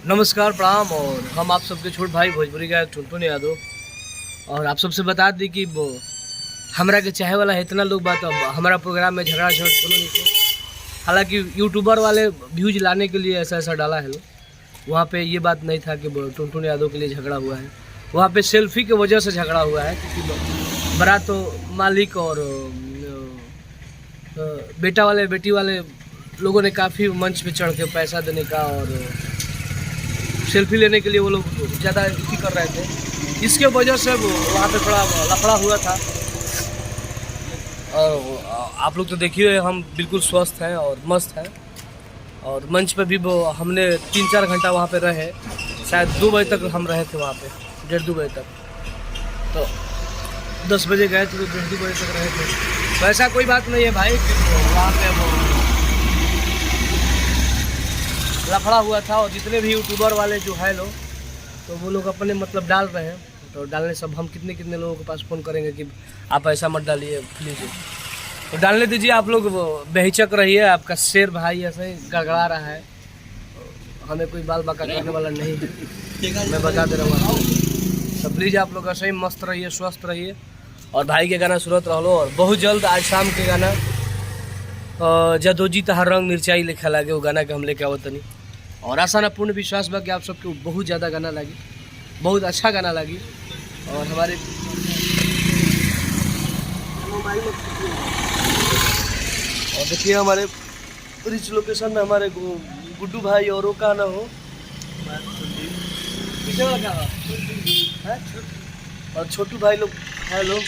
नमस्कार प्रणाम। और हम आप सबके छोट भाई भोजपुरी गायक टुनटुन यादव। और आप सबसे बता दी कि वो हमरा के चाहे वाला इतना लोग बात हमारा प्रोग्राम में झगड़ा झगड़ कोनो नहीं थे। हालांकि यूट्यूबर वाले व्यूज लाने के लिए ऐसा ऐसा डाला है लोग। वहाँ पे ये बात नहीं था कि टुनटुन यादव के लिए झगड़ा हुआ है। वहाँ पे सेल्फी की वजह से झगड़ा हुआ है, क्योंकि बड़ा तो मालिक और बेटा वाले बेटी वाले लोगों ने काफ़ी मंच पे चढ़ के पैसा देने का और सेल्फी लेने के लिए वो लोग ज़्यादा इसी कर रहे थे। इसके वजह से वहाँ पे थोड़ा लफड़ा हुआ था। और आप लोग तो देखिए हम बिल्कुल स्वस्थ हैं और मस्त हैं। और मंच पे भी वो हमने 3-4 घंटा वहाँ पे रहे, शायद 2 बजे तक हम रहे थे वहाँ पे, 1:30-2 बजे तक। तो 10 बजे गए थे तो 1:30-2 बजे तक रहे थे। तो ऐसा कोई बात नहीं है भाई कि वहाँ पे वो लफड़ा हुआ था। और जितने भी यूट्यूबर वाले जो है लोग, तो वो लोग अपने मतलब डाल रहे हैं। तो डालने सब हम कितने लोगों के पास फ़ोन करेंगे कि आप ऐसा मत डालिए प्लीज़। तो डालने दीजिए, आप लोग बेहिचक रहिए। आपका शेर भाई ऐसे ही गड़गड़ा रहा है, हमें कोई बाल बाका करने वाला नहीं है, मैं बता दे रहा हूँ आपको। तो प्लीज़ आप लोग ऐसे ही मस्त रहिए, स्वस्थ रहिए और भाई के गाना सुनत रहो। और बहुत जल्द आज शाम के गाना जदोजी तहार रंग मिर्चाई लिखा लागे, वो गाना के हम लेके आवत तनी। और आशा ना पूर्ण विश्वास बा कि आप सबके बहुत ज़्यादा गाना लगी, बहुत अच्छा गाना लगी। और हमारे और देखिए हमारे रिच लोकेशन में हमारे गुड्डू भाई और वो का ना हो पीछे वाला क्या है और छोटू भाई लोग है लोग,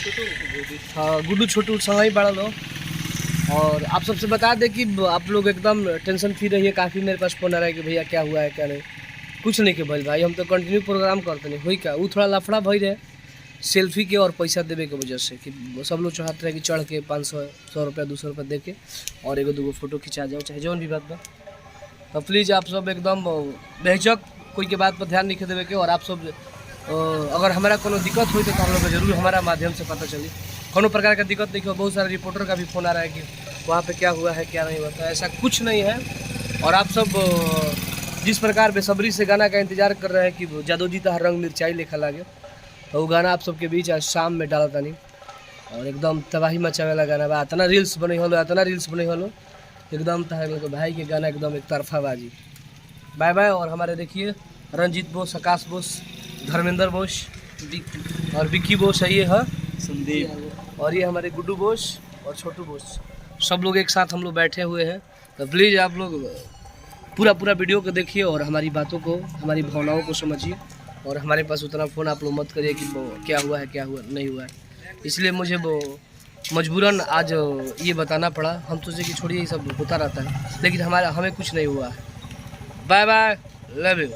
हाँ गुड्डू छोटू संग बड़ा लोग। और आप सबसे बता दें कि आप लोग एकदम टेंशन फ्री रहिए। काफ़ी मेरे पास फ़ोन आ रहा है कि भैया क्या हुआ है क्या नहीं। कुछ नहीं के भाई हम तो कंटिन्यू प्रोग्राम करते नहीं हुई क्या। वो थोड़ा लफड़ा भई रहे सेल्फी के और पैसा देवे के वजह से, कि सब लोग चाहते रहे कि चढ़ के 500-100 रुपया 200 रुपया दे के और 1-2 फ़ोटो खिंचा जाओ, चाहे जौन भी बात बा। तो प्लीज़ आप सब एकदम बेहिचक कोई के बात पर ध्यान नहीं देवे के। और आप सब अगर हमारा कोनो दिक्कत हुई तो हम लोग जरूर हमारा माध्यम से पता चली। कोनो प्रकार का दिक्कत नहीं हो। बहुत सारे रिपोर्टर का भी फ़ोन आ रहा है कि वहाँ पे क्या हुआ है क्या नहीं हुआ। तो ऐसा कुछ नहीं है। और आप सब जिस प्रकार बेसब्री से गाना का इंतज़ार कर रहे हैं कि जदोजी तहार रंग मिर्चाई लिखा लागे, तो वो गाना आप सबके बीच आज शाम में डाला था नहीं। और एकदम तबाही मचावे वाला गाना बा। इतना रील्स बने हलो एकदम तहार भाई के गाना एकदम एक तरफा बाजी। Bye bye. और हमारे देखिए रंजीत बोस, आकाश बोस, धर्मेंद्र बोस और विक्की बोस है, ये है संदीप, और ये हमारे गुड्डू बोस और छोटू बोस, सब लोग एक साथ हम लोग बैठे हुए हैं। तो प्लीज़ आप लोग पूरा वीडियो को देखिए और हमारी बातों को, हमारी भावनाओं को समझिए। और हमारे पास उतना फ़ोन आप लोग मत करिए कि वो क्या हुआ है क्या हुआ नहीं हुआ है। इसलिए मुझे वो मजबूरन आज ये बताना पड़ा। हम सोचे कि छोड़िए ये सब होता रहता है, लेकिन हमें कुछ नहीं हुआ है। Bye bye, love you.